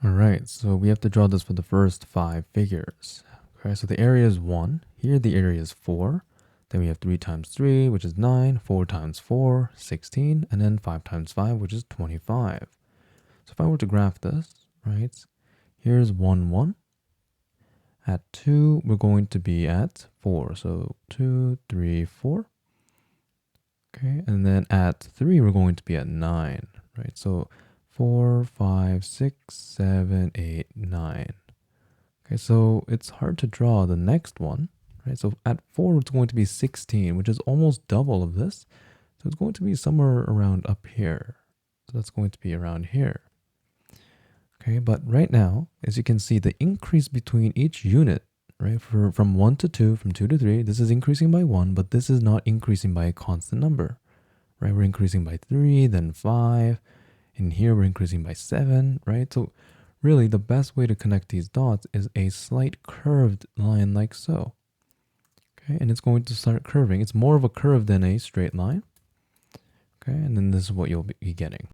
All right, so we have to draw this for the first 5 figures. Okay, so the area is 1. Here the area is 4. Then we have 3 times 3, which is 9. 4 times 4, 16. And then 5 times 5, which is 25. So if I were to graph this, right, here's 1, 1. At 2, we're going to be at 4. So 2, 3, 4. Okay, and then at 3, we're going to be at 9, right? So 4, 5, 6, 7, 8, 9. Okay, so it's hard to draw the next one, right? So at 4, it's going to be 16, which is almost double of this. So it's going to be somewhere around up here. So that's going to be around here. Okay, but right now, as you can see, the increase between each unit, right, from 1 to 2, from 2 to 3, this is increasing by 1, but this is not increasing by a constant number, right? We're increasing by 3, then 5, and here we're increasing by 7, right? So really, the best way to connect these dots is a slight curved line like so. Okay, and it's going to start curving. It's more of a curve than a straight line. Okay, and then this is what you'll be getting.